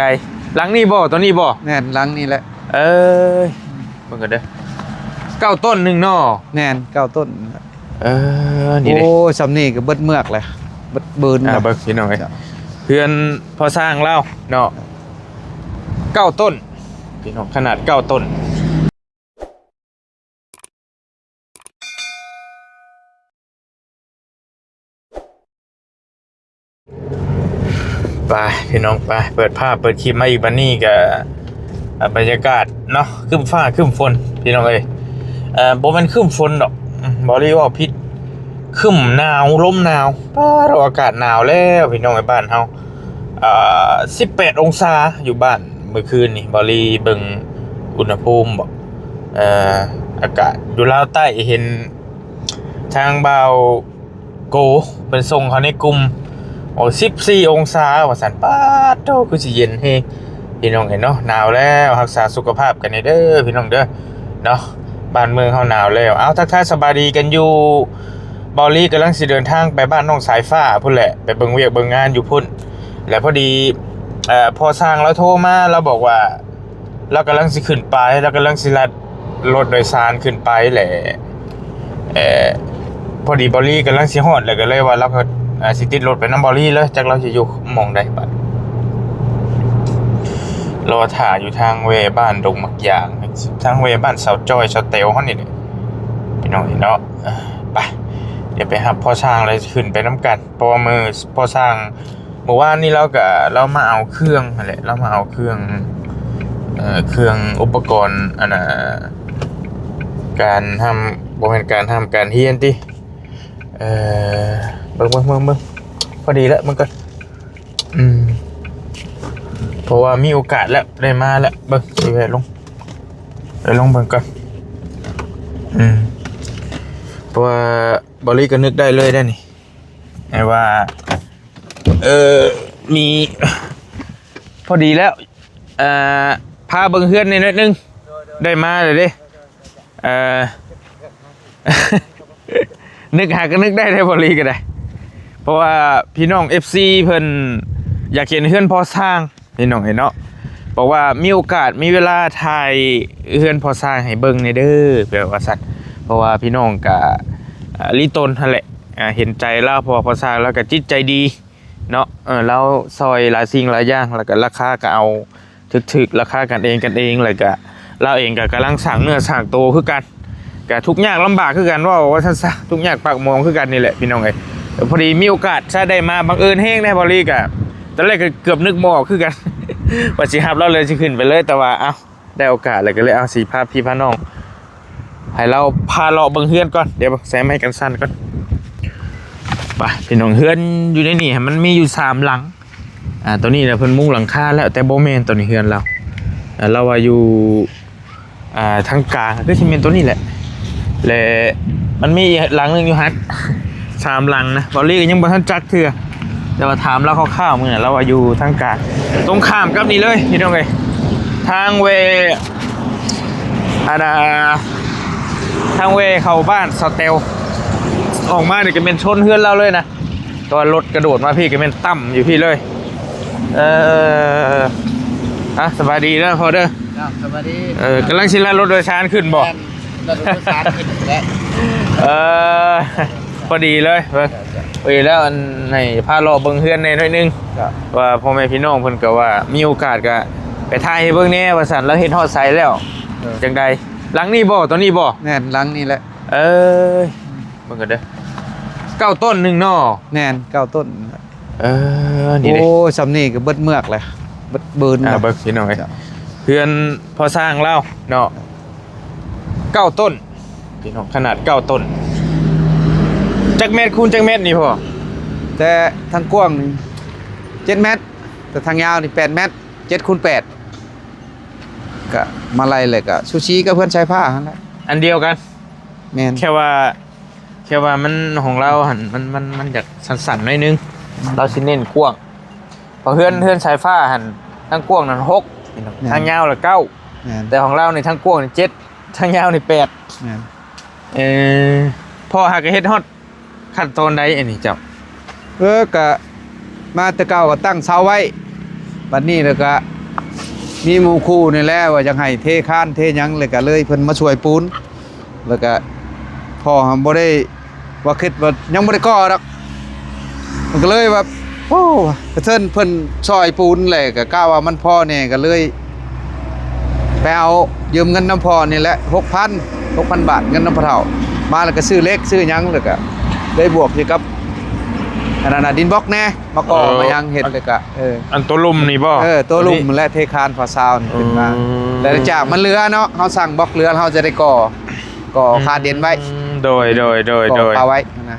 ใดหลังนี่บ่ตัวนี้บ่แน่นหลังนี่แหละเอ้ยมันก็เด้อ9 ต้นหนึ่งเนาะแน่น9 ต้นนี่เด้โอ้สำนี่ก็เบิดเมือกเลยเบิดบืนเบิกพี่น้องเพื่อนพอสร้างเล่าเนาะ9 ต้นพี่น้องขนาด9 ต้นไปพี่น้องไปเปิดภาพเปิดคลิปมาอีกบันนี้กับบรรยากาศเนาะครึ้มฟ้าครึ้มฝนพี่น้องเอ้ยบ่แม่นครึ้มฝนดอกบ่ได้ว่าพิษครึ้มหนาวลมหนาวเราอากาศหนาวแล้วพี่น้องในบ้านเฮา18 องศาอยู่บ้านเมื่อคืนนี่บ่รีเบิ่งอุณหภูมิบ่อากาศอยู่ลาวใต้เห็นทางบ่าวโกเป็นส่งเขาในกลุ่ม14 องศาว่าสันป้าโตคือสิเย็นเฮงพี่น้องเห็นเนาะหนาวแล้วรักษาสุขภาพกันเด้อพี่น้องเด้อเนาะบ้านเมืองเฮาหนาวแล้วเอาทักทายสบายดีกันอยู่บอลลี่กำลังสิเดินทางไปบ้านน้องสายฟ้าพุ่นแหละไปเบิ่งเวียกเบิ่งงานอยู่พุ่นแล้วพอดีพอสร้างแล้วโทรมาแล้วบอกว่าเรากำลังสิขึ้นไปเรากำลังสิลัดรถโดยสารขึ้นไปแหละพอดีบอลลี่กำลังสิฮอดแล้วก็เลยว่าเราก็สิติดรถไปน้ำบอลลี่เลยจากเราจะอยู่มองได้บัดรอถ่าอยู่ทางเวบ้านดงมักยางทางเวบ้านเสาจอยเสาเตลเขานี่พี่น้องเนาะไปเดี๋ยวไปหาพ่อช่างเลยขึ้นไปน้ำกันเพราะว่ามือพ่อช่างเมื่อวานนี้เรามาเอาเครื่องอะไรเรามาเอาเครื่องอุปกรณ์อันน่ะการทำบ่เป็นการทำการเฮียนติเบิ่งพอดีแล้วมันก็เพราะว่ามีโอกาสแล้วได้มาแล้วเบิ่งสิไปลงเบิ่งก่อนเพราะว่าบริก็นึกได้เลยได้นี่ไอ้ว่ามีพอดีแล้วพาเบิ่งเฮือนนิดนึงได้มาเลยดินึกหาก็นึกได้บริก็ได้เพราะว่าพี่น้อง FC เพิ่นอยากเห็นเฮือนพอสร้างพี่น้องเห็นเนาะบอกว่ามีโอกาสมีเวลาถ่ายเฮือนพอสร้างให้เบิ่งในเด้อแบบว่าสัตว์เพราะว่าพี่น้องก็ลิตนนั่นแหละเห็นใจเราพอสร้างแล้วก็จิตใจดีเนาะเราซอยหลายสิ่งหลายอย่างแล้วก็ราคาก็เอาถึกราคากันเองเลยก็เราเองก็กำลังสร้างเนื้อสร้างตัวคือกันก็ทุกยากลำบากคือกันว่าท่านซะทุกยากปากมองคือกันนี่แหละพี่น้องเอ้ยพอดีมีโอกาสถ้าได้มาบังเอิญแห้งได้บริก็ตอนแรกก็เกือบนึกบ่ออกคือกันว่าสิฮับเราเลยสิขึ้นไปเลยแต่ว่าเอ้าได้โอกาสเลยก็เลยเอาสิพาพี่พาน้องให้เราพาเลาะเบิ่งเฮือนก่อนเดี๋ยวแซมให้กันสั้นก่อนไปพี่น้องเฮือนอยู่ในนี่มันมีอยู่3 หลังตัวนี้เนี่ยเพิ่นมุงหลังคาแล้วแต่บ่แม่นตัวนี้เฮือนเราว่าอยู่ทางกลางก็สิเป็นตัวนี้แหละและมันมีหลังนึงอยู่ฮัด3 หลังนะบอลลี่ก็ยังบ่ทันจักเทื่อแต่ว่าถามเราคร่าวๆมื้อน่ะเราว่าอยู่ทางกลางตรงข้ามกับนี่เลยพี่น้องเอ้ยทางเวเข้าบ้านสเตลออกมาเนี่ยก็เป็นชนเฮือนเราเลยนะตัวรถกระโดดมาพี่ก็เป็นต่ำอยู่พี่เลยสบายดีนะพอเด้อสบายดีกำลังชิลรถโดยสารขึ้นบ่รถโดยสารขึ้นแล้วพอดีเลยแล้วในพาเลาะเบิ่งเฮือนในหน่อยนึงว่าพ่อแม่พี่น้องเพิ่นก็ว่ามีโอกาสก็ไปถ่ายให้เบิ่งแน่ว่าซั่นแล้วเฮ็ดฮอดไสแล้วจังใดหลังนี้บ่ตัวนี้บ่แน่นหลังนี่แหละเบิ่งกันเด้อ9 ต้นหนึ่งเนาะแน่น9 ต้นนี่เด้โอ้สำนี่ก็เบิดเมือกเลยเบิดบืนเบิ่งพี่น้องเพื่อนพอสร้างแล้วเนาะ9 ต้นพี่น้องขนาด9 ต้นจักเมตรคูณจักเมตรนี่พ่อแต่ทางกว้าง7 เมตรแต่ทางยาวนี่8 เมตร7 คูณ 8ก็มาไล่เลยก็ซูชิก็เพื่อนใช้ผ้าอันเดียวกันแม่นแค่ว่ามันของเราหันมันอยากสั่นๆหน่อยนึงเราสิเน้นกว้างพอเพื่อนสายฟ้าหันทั้งกว้างนั่น6ทางยาวละ9แต่ของเราในทั้งกว้างนี่7ทางยาวนี่8พ่อหากเฮ็ดฮอดขั้นตอนใดอันนี้เจ้าก็มาแต่เก่าก็ตั้งเสาไว้ บัดนี้แล้วก็มีหมู่คู่นี่แหละว่าจังให้เทคานเทหยังเลยก็เลยเพิ่นมาช่วยปูนแล้วก็พ่อบ่ได้ว่าคิดว่ายังบ่ได้ก่อดอกมันก็เลยว่าโอ้กระเทินเพิ่นช่วยปูนแหละก็กล้าว่ามันพอแน่ก็เลยไปเอายืมเงินน้ำพ่อนี่แหละ 6,000 บาทเงินน้ำพ่อเฒ่ามาแล้วก็ซื้อเล็กซื้อหยังแล้วก็ได้บวกอยู่กับอันนั้นน่ะดินบล็อกแน่มาก่อมายังเฮ็ดเลยก็อันตัวลุ่มนี่บ่ตัวลุ่มและเทคานฝาซาวนี่ขึ้นมาแล้วจากมันเรือเนาะเฮาสั่งบล็อกเรือเฮาจะได้ก่อคาเด่นไว้โดยเอาไว้นะ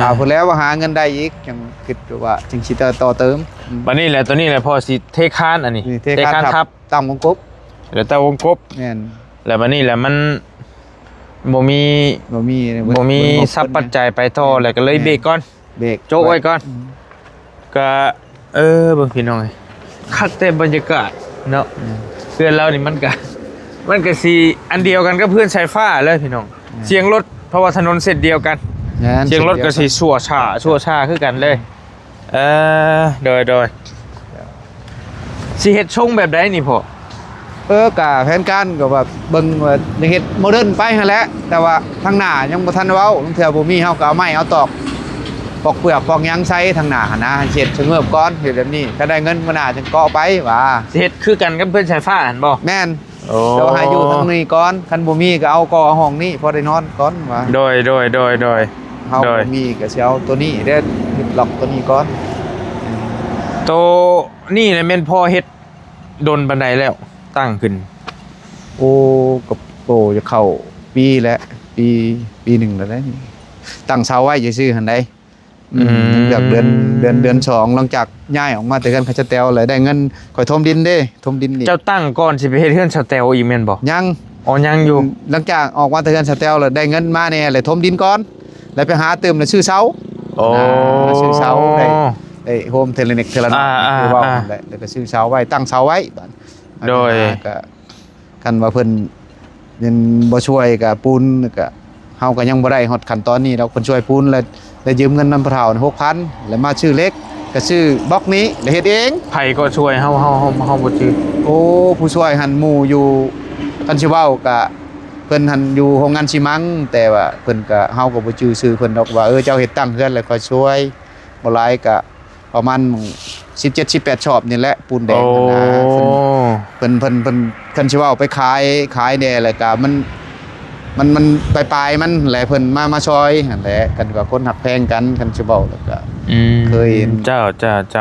เอาพุ่นแล้วว่าหาเงินได้อีกจังคิดว่าจึงสิต่อเติมบัดนี้แหละตัวนี้แหละพอสิเทคานอันนี้เทคานทับตามวงกบแล้วแต่วงกบแม่นแล้วบัดนี้แหละมันบ่มีทรัพย์ปัจจัยไปต่อแล้วก็เลยเบรกก่อนเบรกโจ๊กไว้ก่อนก็เบิ่งพี่น้องคักแต่บรรยากาศเนาะเพื่อนเรานี่มันก็สิอันเดียวกันกับเพื่อนชายฟ้าเลยพี่น้องเสียงรถเพราะว่าถนนเส้นเดียวกันเสียงรถก็สิชั่วช้าคือกันเลยโดยสิเฮ็ดชงแบบใดนี่พ่อกะแผนการก็แบบเบิ่งว่าเฮ็ดโมเดิร์นไปหั่นแหละแต่ว่าทางหน้ายังบ่ทันเว้าเทื่อบ่มีเฮาก็เอาไม้เอาตอกปอกเปลือกปอกหยังใส่ทางหน้าหั่นนะเฮ็ดเสงือบก่อนเฮ็ดแบบนี้ถ้าได้เงินมื้อหน้าจังเกาะไปว่าสิเฮ็ดคือกันกับเพื่อนชายฟ้าหั่นบ่แม่นเดี๋ยวให้อยู่ทางนี้ก่อนคันบ่มีก็เอาก่อห้องนี้พอได้นอนก่อนว่าโดยเฮาบ่มีก็สิเอาตัวนี้เด้ล็อกตัวนี้ก่อนตัวนี่แหละแม่นพอเฮ็ดดนบันไดแล้วตั้งขึ้นโอ้กับโตจะเข้าปีหนึ่งแล้วนะนี่ตั้งเสาไว้ซื่อๆหั่นได้เลือกเดือน2หลังจากย้ายออกมาแต่กันเขาจะแตวเลยได้เงินข่อยถมดินเด้ถมดินนี่เจ้าตั้งก่อนสิไปเฮ็ดเฮือนสแตลอีกแม่นบ่ยังยังอยู่หลังจากออกมาแต่กันสแตลเลยได้เงินมาแน่เลยถมดินก่อนแล้วไปหาเติมแล้วชื่อเสาชื่อเสาได้โฮมเทเลเน็กเทเลนาคือว่าแล้วก็ชื่อเสาไว้ตั้งเสาไว้โดยก็คันว่าเพิ่นยังบ่ช่วยก็ปูนก็เฮาก็ยังบ่ได้ฮอดขั้นตอนนี้เราเพิ่นช่วยปูนแล้วได้ยืมเงินนำพ่อเฒ่า 6,000 แล้วมาชื่อเล็กก็ชื่อบล็อกนี้แล้วเฮ็ดเองไผก็ช่วยเฮาบ่ชื่อโอ้ผู้ช่วยหันหมู่อยู่กันสิเว้าก็เพิ่นหันอยู่โรงงานซิมังแต่ว่าเพิ่นก็เฮาก็บ่ชื่อเพิ่นดอกว่าเจ้าเฮ็ดตั้งเฮือนแล้วก็ช่วยบ่หลายก็ประมาณ17-18 ชอบนี่แหละปูนแดงนะเพิ่นคันสิเว้าไปขายแน่แล้วก็มันปลายมันแหละเพิ่นมาช่วยหั่นแหละกันก็คนหักแพงกันคันสิเว้าแล้วก็เคยเจ้า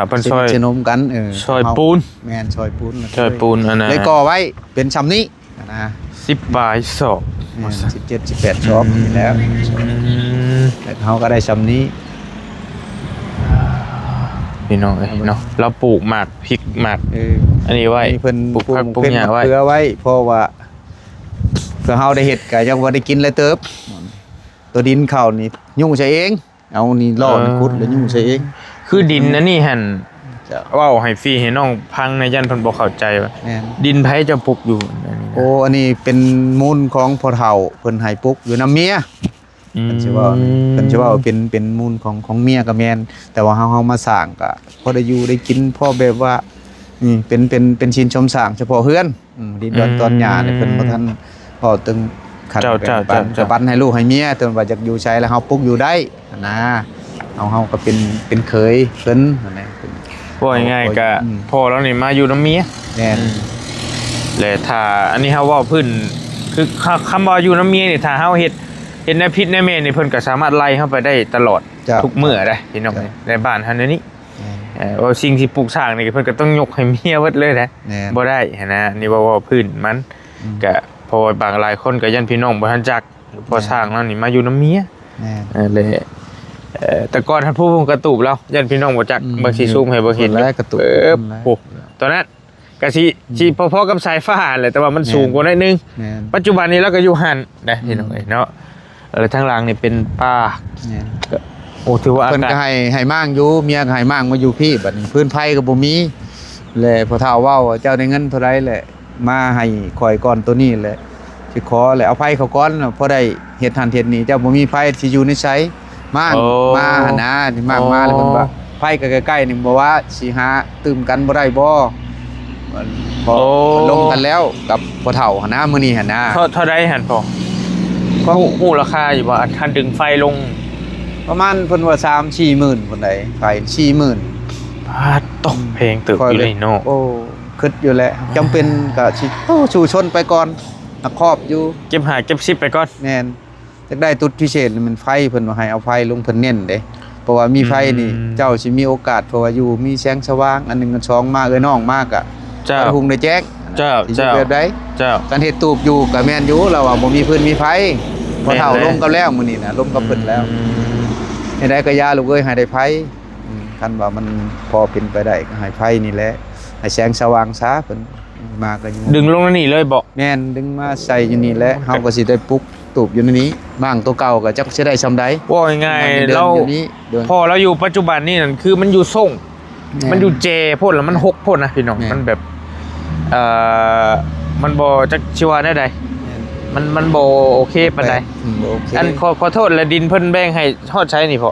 เพิ่นช่วยสนมกันช่วยปูนแม่นช่วยปูนอันนั้นเลยก่อไว้เป็นซำนี้นะ10 บาทศอก17-18 ชอบนี่แล้วแล้วเฮาก็ได้ซำนี้พี่น้องเนาะเราปลูกหมากพริกหมากอันนี้ไว้เพิ่นปลูกผักปลูกหญ้าไว้เพื่อไว้เพราะว่าเพื่อเฮาได้เฮ็ดก็ยังบ่ได้กินเลยเติบตัวดินเข้านี่ยุ่งใส่เองเอานี่ล่อนี่ขุดแล้วยุ่งใส่เองคือดินนั่นนี่หั่นเว้าให้ฟรีให้น้องพังในยันเพิ่นบ่เข้าใจว่าดินไผจะปลูกอยู่โอ้อันนี้เป็นมูลของพ่อเฒ่าเพิ่นให้ปลูกอยู่นำเมียเพิ่นสิว่าเป็นมูลของเมียกับแม่นแต่ว่าเฮามาสร้างก็พอได้อยู่ได้กินพอแบบว่าเป็นชินชมสร้างเฉพาะเฮือนดินดอนตอนหญ้าเนี่ยเพิ่นบ่ทันพอตึงขัดจะปันให้ลูกให้เมียจนว่าจะอยู่ใช้แล้วเฮาปลูกอยู่ได้นะเฮาก็เป็นเคยเพิ่นนั่นแหละว่าง่ายๆก็พอแล้วนี่มาอยู่นำเมียแม่นแล้วถ้าอันนี้เฮาเว้าพื้นคือคำว่าอยู่นำเมียนี่ถ้าเฮาเฮ็ดในพิษในเมนนี่เพิ่นก็สามารถไล่เข้าไปได้ตลอดทุกมื้อได้พี่น้องในบ้านเฮานี้ว่าสิ่งที่ปลูกสร้างนี่เพิ่นก็ต้องยกให้เมียเบิดเลยนะบ่ได้นะนี่ว่าพื้นมันก็เพราะว่าบางหลายคนก็ยันพี่น้องบ่ทันจักพอสร้างแล้วนี่มาอยู่นำเมียเลยแต่ก่อนท่านผู้กระตูบแล้วยันพี่น้องบ่จักบ่สิซูมให้บ่เห็นแล้วกระตูบโอ้ตอนนั้นก็สิพอๆกับสายฟ้าแหละแต่ว่ามันสูงกว่าหน่อยนึงปัจจุบันนี้เราก็อยู่หั่นได้พี่น้องเนาะทางหลังนี่เป็นป่าโอ้ถือว่าเพิ่นก็ให้มั่งอยู่เมียก็ให้มั่งมาอยู่พี่บัดนี้พื้นไผก็บ่มีแลพ่อเฒ่าเว้าเจ้าได้เงินเท่าใดแหละมาให้ข่อยก่อนตัวนี้แหละสิขอแล้วเอาไผเขาก่อนพอได้เฮ็ดหันเฮ็ดนี่เจ้าบ่มีไผสิอยู่ในไสมาหั่นนะที่มาแล้วเพิ่นว่า ไผก็ใกล้ๆนี่บ่ว่าสิหาตื่มกันบ่ได้บ่พอลงกันแล้วกับพ่อเฒ่าหั่นนะมื้อนี้หั่นนะ เท่าใดหั่นพอก็ฮู้ราคาอยู่ว่าคันดึงไฟลง ประมาณเพิ่นว่า3-4 หมื่นพุ่นใดไฟ40,000 พาดตกเพลงตึกอยู่เลยเนาะ โอ้คิดอยู่แหละจำเป็นก็สิชูชนไปก่อนนักครอบอยู่ เก็บหาเก็บ10ไปก่อน แม่นจักได้ตุดพิเศษนี่มันไฟเพิ่นว่าให้เอาไฟลงเพิ่นเน้นเด้เพราะว่ามีไฟนี่เจ้าสิมีโอกาสเพราะว่าอยู่มีแสงสว่างอันหนึงอันสองมาน้องมากอ่ะ เจ้า หุงได้แจ้ง เจ้า สิอยู่แบบใด เจ้า การเฮ็ดตูบอยู่ก็แม่นอยู่เราว่าบ่มีพื้นมีไฟบ่เฒ่า แม่นเลย ลงกับแล้วมื้อนี้น่ะลงกับเพิ่นแล้วเฮ็ดได้ก็ยาลูกเอ้ยให้ได้ไฟคันว่ามันพอเป็นไปได้ก็ให้ไฟนี่แหละให้แสงสว่างซะเพิ่นมาก็อยู่ ดึงลงแล้วนี่เลยบ่ แม่นดึงมาใส่อยู่นี่แหละเฮาก็สิได้ปลุกตูบอยู่ในนี้บ้างตัวเก่าก็จักสิได้ซำใด ว่าง่ายๆเรา อยู่นี้เดิน พอเราอยู่ปัจจุบันนี่นั่นคือมันอยู่ส่ง มันอยู่เจพ่นแล้วมันหกพ่นนะพี่น้อง แม่น มันแบบมันบ่จักชิว่าได้ใดมันบ่โอเคปานใด โอเค อันขอโทษและดินเพิ่นแบ่งให้ฮอดใช้นี่พอ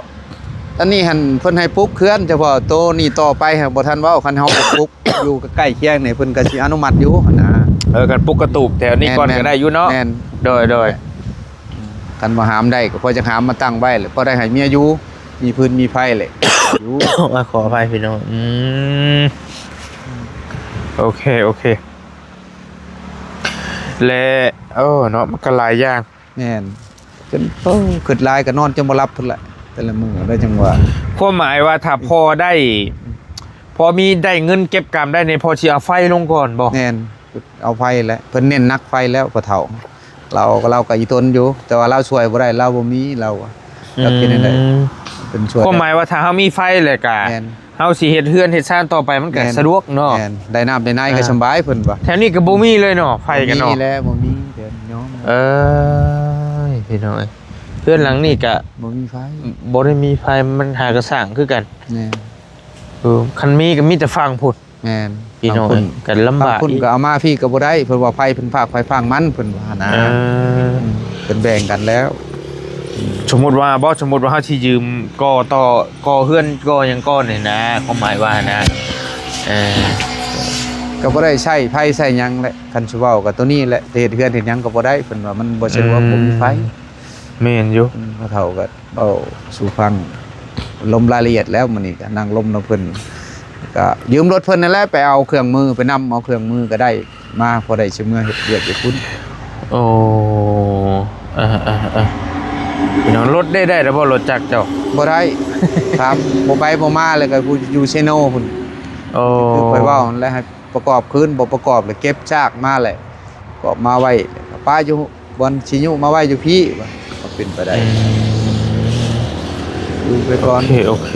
อันนี้หันเพิ่นให้ปลุกเคลื่อนเฉพาะโตนี่ต่อไปหั้นบ่ทันเว้าคันเฮาบ่ปลุก อยู่ใกล้ๆเคียงนี่เพิ่นก็สิอนุมัติอยู่หั่นนะ กันปุกกระตูบแถวนี้ก่อนก็ได้อยู่เนาะ แม่น โดย คันบ่หามได้ก็พอจะหามมาตั้งไว้แหละพอได้ให้เมียอยู่มีพื้นมีไฟแหละอยู่ มาขออภัยพี่น้องโอเคและเนาะมันก็หลายอย่าง แม่นจนคิดหลายก็นอนจนบ่หลับพุ่นแหละแต่ละมื้อได้จังหวะ ความหมายว่าถ้าพอมีได้เงินเก็บกำได้ในพอสิเอาไฟลงก่อนบ่ แน่นเอาไฟแล้วเพิ่นเน้นนักไฟแล้วพ่อเฒ่าเราก็อีตนอยู่ แต่ว่าเราช่วยบ่ได้เราบ่มีเรากินได้เป็นช่วย ความหมายว่าถ้าเฮามีไฟแล้วก็ แม่น เฮาสิเฮ็ดเฮือนเฮ็ดซ่านต่อไปมันก็สะดวกเนาะ แม่นได้น้ำได้ในก็สบายเพิ่นว่า แถวนี้ก็บ่มีเลยเนาะไฟกันเนาะ บ่มีแล้วบ่มีเดี๋ยวย้อม พี่น้องเอ้ยเพื่อนหลังนี่ก็ บ่มีไฟ บ่ได้มีไฟมันหากระสร้างคือกัน แม่น คันมีก็มีแต่ฟังพุ่น แม่น พี่น้อง เพิ่น กันลำบาก เพิ่นก็เอามาพี่ก็บ่ได้เพิ่นว่าไฟเพิ่นภาคไฟฟางมันเพิ่นว่านะ เออ เพิ่นแบ่งกันแล้ว สมมุติว่าเฮาสิยืมก่อเฮือนก่อหยังก่อนี่นะความหมายว่านะเออ ก็บ่ได้ใช้ไฟใช้หยังแหละคันสิเว้าก็ตัวนี้แหละเฮ็ดเฮือนเฮ็ดหยังก็บ่ได้เพิ่นว่ามันบ่สะดวกบ่มีไฟ แม่นอยู่ พ่อเฒ่าก็เอาสู่ฟังลมรายละเอียดแล้วมื้อนี้ก็นั่งลมนํเพิ่นก็ยืมรถเพิ่นนั่นแหละไปเอาเครื่องมือไปนำเอาเครื่องมือก็ได้มาพอได้สิมื้อเฮ็ดเวียกอยู่พุ่น โอ้พี่น้องรถได้แล้วบ่รถจักรเจ้า บ่ได้ ครับบ่ไปบ่มาเลยก็กูอยู่เซโนพุ่น โอ้ คือไปเว้านั่นแหละให้ประกอบคืนบ่ประกอบเลยเก็บซากมาแหละก็มาไว้ป้าอยู่บอนสิยุมาไว้อยู่พี่ว่าก็เป็นไปได้ดูไปก่อน โอเค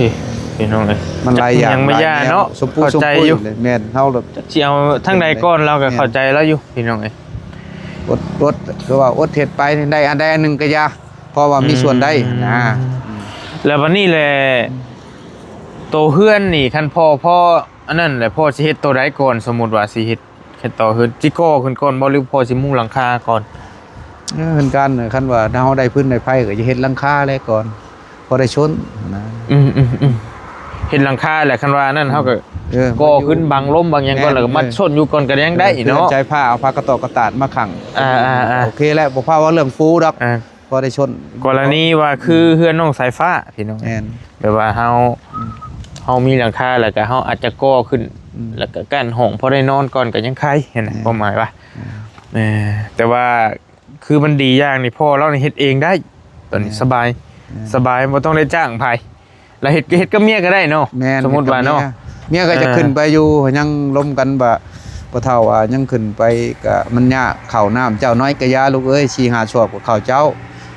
พี่น้องเอ้ย มันหลายอย่าง ยังไม่ยากเนาะ สมปู เข้า สม ใจ ปุย อยู่ เลยแม่นเฮาแบบ สิเอาทั้งใดก่อนเราก็เข้าใจแล้วอยู่พี่น้องเอ้ย อดคือว่าอดเฮ็ดไปได้อันใดอันหนึงก็อย่าเพราะว่ามีส่วนได้นะ แล้ววันนี้แหละโตเฮือนนี่คันพ่ออันนั้นแหละพ่อสิเฮ็ดตัวใดก่อนสมมุติว่าสิเฮ็ดแค่ต่อเฮือนจิโก้ขึ้นก่อนบ่หรือพ่อสิมุงหลังคาก่อน เพิ่นกันคันว่าถ้าเฮาได้พื้นได้ไผก็จะเฮ็ดหลังคาแล้วก่อนพอได้ชนนะ เฮ็ดหลังคาแหละคันว่านั่นเฮาก็ อ ก่อขึ้นบังลมบางหยังก่อนแล้วก็มัดชนอยู่ก่อนก็ยังได้เนาะ ใจผ้าเอาผ้ากระตอกกระตาดมาขัง ๆ โอเคแล้วบ่พาว่าเรื่องฟูดอก พอได้ชน กรณีว่าคือเฮือนน้องสายฟ้าพี่น้อง แม่น แบบว่าเฮามีหลังคาแล้วก็เฮาอาจจะก่อขึ้น แล้วก็กั้นห้องพอได้นอนก่อนก็ยังใครเห็นนะความหมายว่าแต่ว่าคือมันดีอย่างนี่พ่อเรานี่เฮ็ดเองได้ตอนนี้สบายบ่ต้องได้จ้างไผแล้วเฮ็ดก็เมียก็ได้เนาะ แม่น สมมุติว่าเนาะ เมียก็จะขึ้นไปอยู่ยังล้มกันบ่บ่เท่าว่ายังขึ้นไปก็มันยากข้าวน้ำเจ้าน้อยก็ยาลูกเอ้ย4-5ชอบกับข้าวเจ้า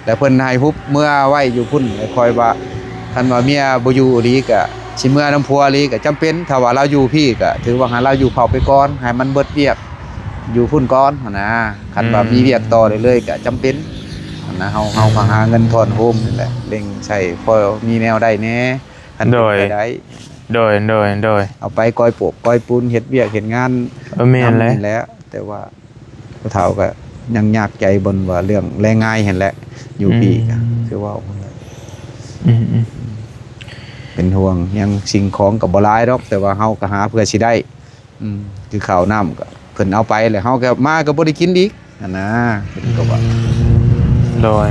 แล้วเพิ่นให้ฮุบเมื่อไว้อยู่พุ่นคอยว่าคันว่าเมียบ่อยู่อีหลีก็สิเมื่อน้ำพัวอีหลีก็จำเป็นถ้าว่าเราอยู่พี่ก็ถือว่าให้เราอยู่เผาไปก่อนให้มันเบิดเวียกอยู่พุ่นก่อนหั่นนะคันว่ามีเวียกต่อเรื่อยๆก็จำเป็นหั่นนะเฮาก็หาเงินทอนโฮมนี่แหละเร่งใช้พอมีแนวได้แหน่คันเป็นไปได้ โดย เอาไปก้อยปลูกก้อยปูนเฮ็ดเวียกเฮ็ดงาน แม่นแล้ว ทำแล้วแต่ว่าผู้เฒ่าก็ยังยากใจบนว่าเรื่องแรงงานเห็นแหละอยู่ปีก็คือว่า อืม เป็นห่วงยังสิ่งของก็บ่หลายดอกแต่ว่าเฮาก็หาเพื่อสิได้คือข้าวน้ำก็เพิ่นเอาไปแล้วเฮาก็มาก็บ่ได้กินอีกนั่นนะเพิ่นก็ว่า โดย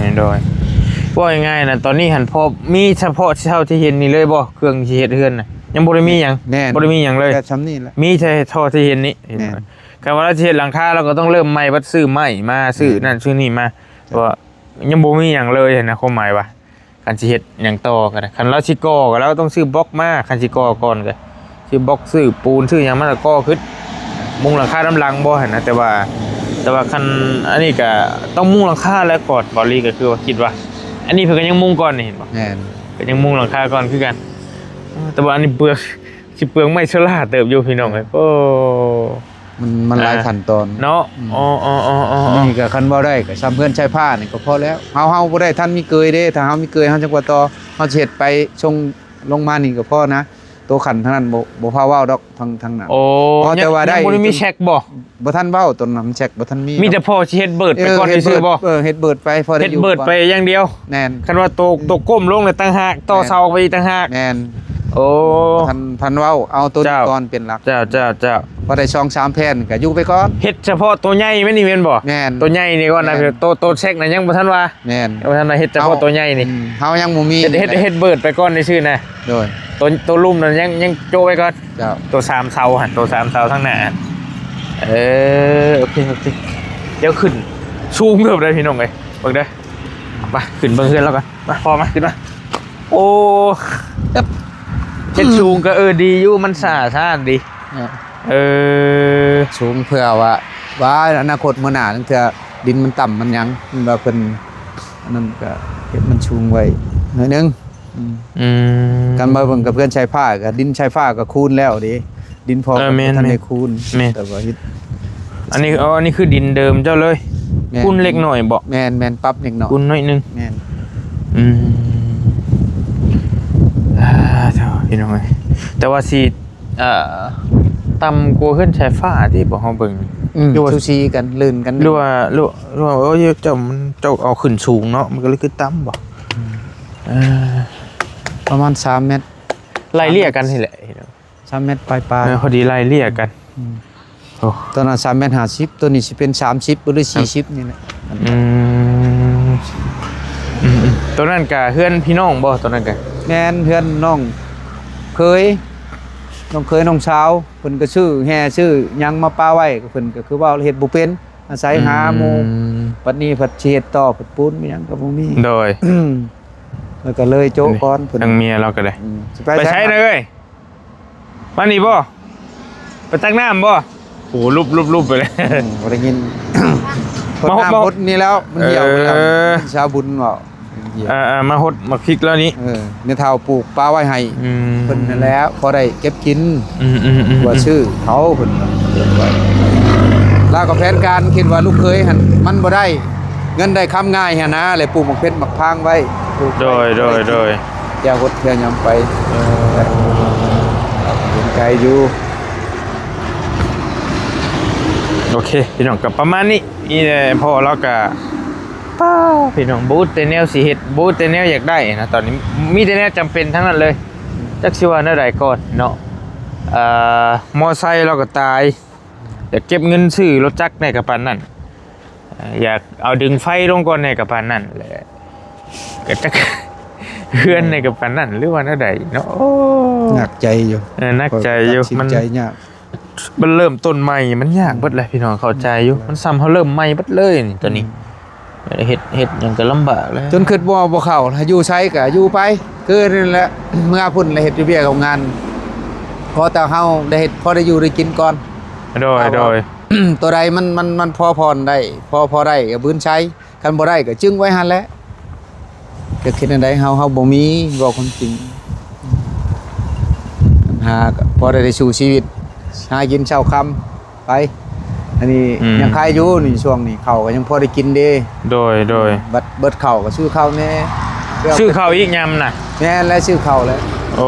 ว่าง่ายๆนะตอนนี้หันพอมีเฉพาะเท่าที่เห็นนี่เลยบ่เครื่องที่เฮ็ดเฮือนน่ะยังบ่ได้มีหยัง แน่น บ่ได้มีหยังเลย แค่ซ้ำนี่แหละ มีแต่เท่าที่เห็นนี่เห็นไหม แน่ คันว่าเราสิเฮ็ดหลังคาเราก็ต้องเริ่มใหม่บัดซื้อไม้มาซื้อนั่นซื้อนี่มาเพราะว่ายังบ่มีหยังเลยนะความหมายว่าคันสิเฮ็ดหยังต่อก็ได้คันเราสิก่อก็เราต้องซื้อบล็อกมาคันสิก่อก่อนก็ซื้อบล็อกซื้อปูนซื้อหยังมาแล้วก่อขึ้นมุงหลังคาน้ำลังบ่หั่นนะแต่ว่าคันอันนี้ก็ต้องมุงหลังคาแล้วก่อนบ่ลีก็คือว่าคิดว่า อันนี้เพิ่นก็ยังมุงก่อนนี่เห็นบ่ แน่น ก็ยังมุงหลังคาก่อนคือกันแต่ว่าอันนี้เปลืองสิเปลืองไม้โซล่าเติบอยู่พี่น้องเอ้ยโอ้ มันหลายขั้นตอน เนาะอ๋อนี่ก็คันบ่ได้ก็ซ้ำเพื่อนใช้ผ้านี่ก็พอแล้วเฮาบ่ได้ท่านมีเกยเด้ถ้าเฮามีเกยเฮาจังว่าต่อเฮาสิเฮ็ดไปชงลงมานี่ก็พอนะตัวขันทั้งนั้นบ่พาเว้าดอกทางนั้น โอ้ พอแต่ว่าได้ ยังบ่ได้มีเช็คบ่ บ่ทันเว้าตอนนั้นเช็คบ่ทันมี มีแต่พ่อสิเฮ็ดเบิดไปก่อนซื่อๆบ่ เฮ็ดเบิดไปพอได้ เฮ็ด อยู่ เบิดไปอย่างเดียว แน่น คันว่าโตก้มลงเลยต่างหากต่อเสาไปอีกต่างหาก แน่น โอ้ ทันเว้าเอาตัวนี้ เจ้า ก่อนเป็นหลัก เจ้า พอได้ช่อง3แผ่นก็อยู่ไปก่อน เฮ็ดเฉพาะตัวใหญ่แม่นนี่แม่นบ่ แม่น ตัวใหญ่นี่ก่อนนะ แม่น โตเช็คน่ะยังบ่ทันว่า แน่น ยังบ่ทันว่าเฮ็ดเฉพาะตัวใหญ่นี่ เฮายังบ่มี เฮ็ดเบิดไปก่อนซื่อๆนะ โดย ตัวลุ่มนั่นยังโจไว้ก่อน เจ้า ตัว3เสาหั่นตัว3เสาทั้งหน้าโอเคเดี๋ยวขึ้นสูงเกือบได้พี่น้องเอ้ยเบิ่งเด้อไปขึ้นเบิ่งเฮือนแล้วกันมาพอมาขึ้นมาโอ้เฮ็ดสูงก็ดีอยู่มันสะอาดซ่านดีสูงเพื่อว่าอนาคตมื้อหน้านั่นเทื่อดินมันต่ำมันหยังมันว่าเพิ่นอันนั้นก็เฮ็ดมันสูงไว้หน่อยนึงกันมาเบิ่งกับเพื่อนชายผ้าก็ดินชายผ้าก็คูนแล้วดิดินพอก็ทันได้คูนแต่ว่า อันนี้คือดินเดิมเจ้าเลยคูนเล็กหน่อยบ่ แม่นปรับเล็กน้อย คูนน้อยนึงแม่นเท่าพี่น้องเอ้ยแต่ว่าสิต่ำกว่าขึ้นชายฟ้าที่บ่เฮาเบิ่ง ซูชิกันลื่นกัน หรือว่าเจ้าเอาขึ้นสูงเนาะมันก็เลยคือต่ำบ่ประมาณ3เมตรไล่เลี่ยกันนี่แหละ3เมตรปลายพอดีไล่เลี่ยกันโอ้ตัวนั้น3เมตร50ตัวนี้สิเป็น30หรือ40นี่แหละตัวนั้นก็เฮือนพี่น้องบ่ตัวนั้นก็แม่นเพื่อนน้องเคยน้องสาวเพิ่นก็ชื่อแห่ชื่อยังมาป้าไว้ก็เพิ่นก็คือว่าเฮ็ดบ่เป็นอาศัยหาหมู่ปัดนี้เพิ่นสิเฮ็ดต่อเพิ่นปูนมีหยังก็บ่มีโดยแล้วก็เลยโจ๊ะก่อนเพิ่นทางเมียเราก็ได้ไปใช้เลยมานี่บ่ไปตักน้ำบ่โหรูปไปเลยบ่ได้ยินมาหดนี่แล้วมันเหี่ยวแล้วชาวบุญเว้ามาหดมาพริกแล้วนี้ในเท่าปลูกปลาไว้ให้เพิ่นนั่นแหละพอได้เก็บกินว่าชื่อเขาเพิ่นลาก็แผนการคิดว่าลูกเคยหั่นมันบ่ได้เงินได้คำง่ายหั่นนะเลยปลูกหมกเพชรหมกพางไว้โดยอย่าหดอย่ายำไปเป็นไกลอยู่โอเคพี่น้องกับประมาณนี้นี่แหละพ่อเราก็พี่น้องบูธแต่แนวสิเฮ็ดบูธแต่แนวอยากได้นะตอนนี้มีแต่แนวจำเป็นทั้งนั้นเลยจักสิว่าแนวใดก่อนเนาะมอไซค์เราก็ตายอยากเก็บเงินซื้อรถจักรในกระปันนั่นอยากเอาดึงไฟลงก่อนในกระปันนั่นแหละก็จักเฮือนในกระปันนั่นหรือว่าแนวใดเนาะหนักใจอยู่หนักใจอยู่มันใจยากมันเริ่มต้นใหม่มันยากเบิดเลยพี่น้องเข้าใจอยู่มันซ้ำเฮาเริ่มใหม่เบิดเลยนี่ตอนนี้เฮ็ดยังก็ลำบากแล้วจนคิดบ่เข้าถ้าอยู่ใช้ก็อยู่ไปคือนั่นแหละเมื่อพุ่นแล้วเฮ็ดเวียกของงานพอแต่เฮาได้เฮ็ดพอได้อยู่ได้กินก่อนโดย ตัวใดมันพอพรได้พอได้ก็บื้นใช้คันบ่ได้ก็จึงไว้หั่นแหละก็คิดอันใดเฮาบ่มีบอกความจริงหาก็พอได้สู่ชีวิตหากินเช้าค่ำไปอันนี้ยังขายอยู่นี่ช่วงนี้ข้าวก็ยังพอได้กินเด้โดยบัดเบิดข้าวก็ซื้อข้าวแน่ซื้อข้าวอีกยำน่ะแม่นแล้วซื้อข้าวแล้วโอ้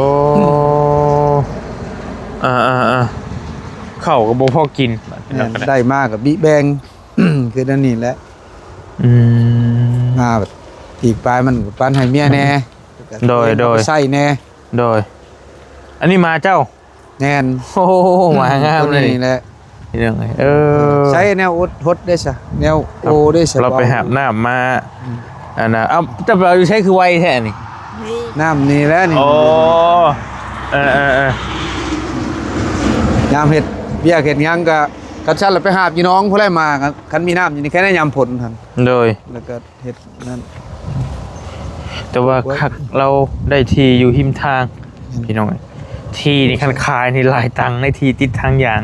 ข้าวก็บ่พอกินได้มากกับบิแบงคือนั่นนี่แหละแบบอีกปลายมันปานให้เมียแน่โดยใส่แน่ โดยอันนี้มาเจ้า แน่น โอ้โหมางามเลย ตัวนี่แหละ พี่น้องเออ ใช้แนวฮดได้ซะแนวโอได้ซะ เราไปหาบน้ำมาอันน่ะเอ้าแต่เราอยู่ใช้คือไวแท้นี่ น้ำนี่แหล้วนี่ โอ้เออ ยามเฮ็ดเบี้ยเฮ็ดหยังก็กันซั่นแล้วไปหาบพี่น้องผู้ใดมาคันมีน้ำอยู่นี่แค่นั้นยามผลท่าน โดย แล้วก็เฮ็ดนั่น แต่ว่าคักเราได้ทีอยู่หิมทางพี่น้องทีนี่คันคายนี่หลายตังค์ในทีติดทางอย่าง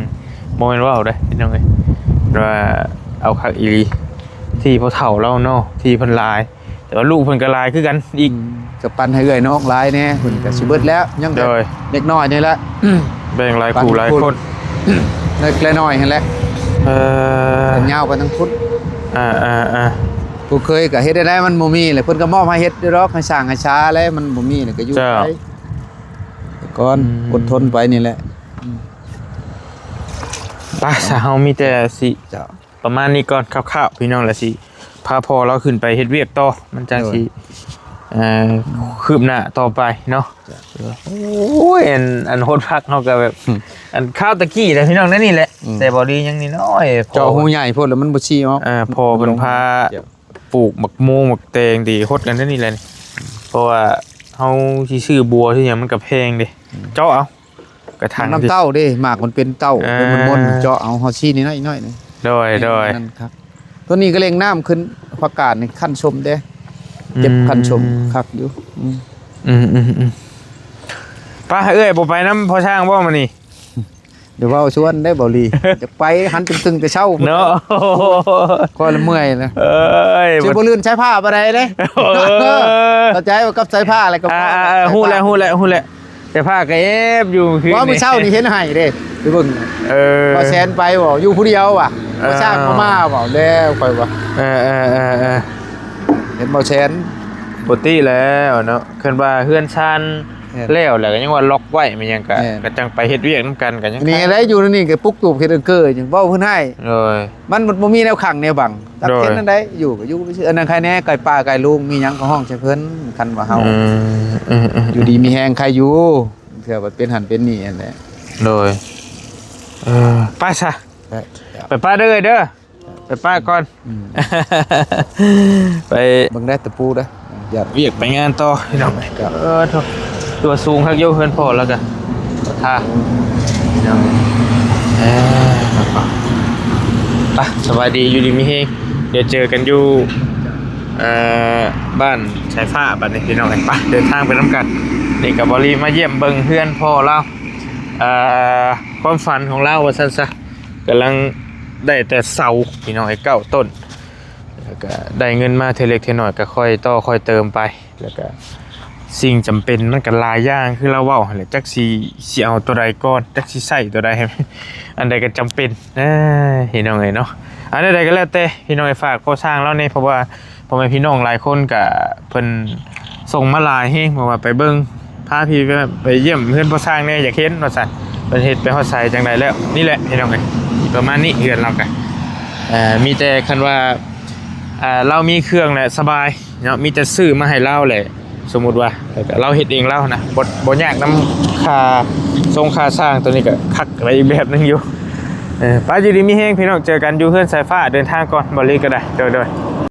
โมเมนว่าเอาได้พี่น้องว่าเอาคักอีหลีทีพอเฒ่าเราเนาะทีเพิ่นลาย แต่ว่าลูกเพิ่นก็ลายคือกันอีก ก็ปั่นให้เอื้อยน้องหลายแน่เพิ่นก็สิเบิดแล้วยัง โดย เด็กน้อยนี่แหละ แบ่งหลายคู่หลายคน เล็กและน้อยหั่นแหละ เออ ยาวกันทั้งพุทธ อ่า ผู้เคยก็เฮ็ดได้มันบ่มีเลยเพิ่นก็มอบให้เฮ็ดด้วยดอกให้สร้างให้ช้าแล้วมันบ่มีนี่ก็อยู่ไปแต่ก่อนอดทนไปนี่แหละ ป้าสาวมีแต่สิ เจ้า ประมาณนี้ก่อนคร่าวๆพี่น้องละสิพาพอเราขึ้นไปเฮ็ดเวียกต่อมันจังสิคืบหน้าต่อไปเนาะโอ้ยอันโหดพักเฮาก็แบบอันข้าวตะกี้แหละพี่น้องนั่นนี่แหละแต่บ่ดียังนี่น้อย เจ้าหูใหญ่โพดแล้วมันบ่ชี้ออก พอเพิ่นพาปลูกหมักโมงหมักแตงดีโคตรกันนั่นนี่แหละนี่เพราะว่าเฮาสิซื้อบัวที่หยังมันก็แพงเด้เจาะเอากระถาง น้ำเต้าเด้หมากมันเป็นเต้าเป็นมนๆเจาะเอาเฮาชี้นิดหน่อยนึง โดย นั่นครับตัวนี้ก็เร่งน้ำขึ้นประกาศในขั้นชมเด้เก็บขั้นชมคักอยู่ ป้าเอ้ยบ่ไปน้ำพอช่างบ่มานี่ เดี๋ยวว่าชวนได้บ่ลีจะไปหันตึงๆแต่เช้า เนาะ ก็ละเมื่อยนะ เอ้ย สิบ่ลื่นใช้ผ้าบ่ได้เด้เข้าใจว่ากับใช้ผ้าอะไรก็ ฮู้แล้วแต่ผ้าก็เอฟอยู่คืน ว่ามื้อเช้านี่เห็นให้เด้ไปเบิ่ง ว่าแซนไปบ่อยู่ผู้เดียวว่ะบ่สร้างมาบ่แล้วค่อยว่าเห็นบ่แซน ปกติแล้วเนาะเคินว่าเฮือนชันแล้วแหละก็ยังว่าล็อกไว้มันยังก็จังไปเฮ็ดเวียกนำกันก็ยัง นี่อะไรอยู่นี่ก็ปุกตูบเฮ็ดเกอจังเว้าเพิ่นให้ เลย มันบ่มีแนวขังแนวบังตัดเห็นนั่นได้อยู่ก็อยู่อันนั้นใครแน่ไก่ป่าไก่ลุงมีหยังก็ห้องใส่เพิ่นคันว่าเฮาอยู่ดีมีแฮงใครอยู่เถื่อว่าเป็นหันเป็นนี่อันแหละ เลยป้าซะไปป้าเด้อไปป้าก่อนไป เบิ่งได้ตะปูเด้ออย่า เวียกไปงานต่อพี่น้องตัวสูงคักโยเพิ่นพอแล้วกันท่าพี่น้องไปสวัสดีอยู่ดีมีเฮงเดี๋ยวเจอกันอยู่บ้านชายฟ้าบัดนี้พี่น้องไปเดินทางไปน้ำกันนี่กับบอลีมาเยี่ยมเบิ่งเพื่อนพ่อเราความฝันของเราว่าซั่นซะกำลังได้แต่เสาพี่น้องให้9 ต้นแล้วก็ได้เงินมาเทเล็กเทน้อยก็ค่อยต่อค่อยเติมไปแล้วก็สิ่งจำเป็นมันก็หลายอย่างคือเราเว้าหั่นแหละจักสิเอาตัวใดก่อนจักสิใช้ตัวใดให้ อันใดก็จำเป็นพี่น้องเอ้ยเนาะอันใดก็แล้วแต่พี่น้องฝากพอสร้างแล้วนี่เพราะว่าพ่อแม่พี่น้องหลายคนก็เพิ่นส่งมาหลายเฮงบอกว่าไปเบิ่งพาพี่ไปเยี่ยมเพื่อนพอสร้างแน่อยากเห็นว่าซั่นเพิ่นเฮ็ดไปฮอดไสจังไดแล้วนี่แหละพี่น้องเอ้ยประมาณนี้เฮือนเราก็มีแต่คันว่าเรามีเครื่องแหละสบายเนาะมีแต่ซื้อมาให้เราแหละสมมุติว่าเราเฮ็ดเองเรานะบ่ยากนำค่าส่งค่าสร้างตัวนี้ก็คักอะไรอีกแบบนึงอยู่ป้าอยู่ดีมีแฮงพี่น้องเจอกันอยู่เฮือนสายฟ้าเดินทางก่อนบ่รีก็ได้โดย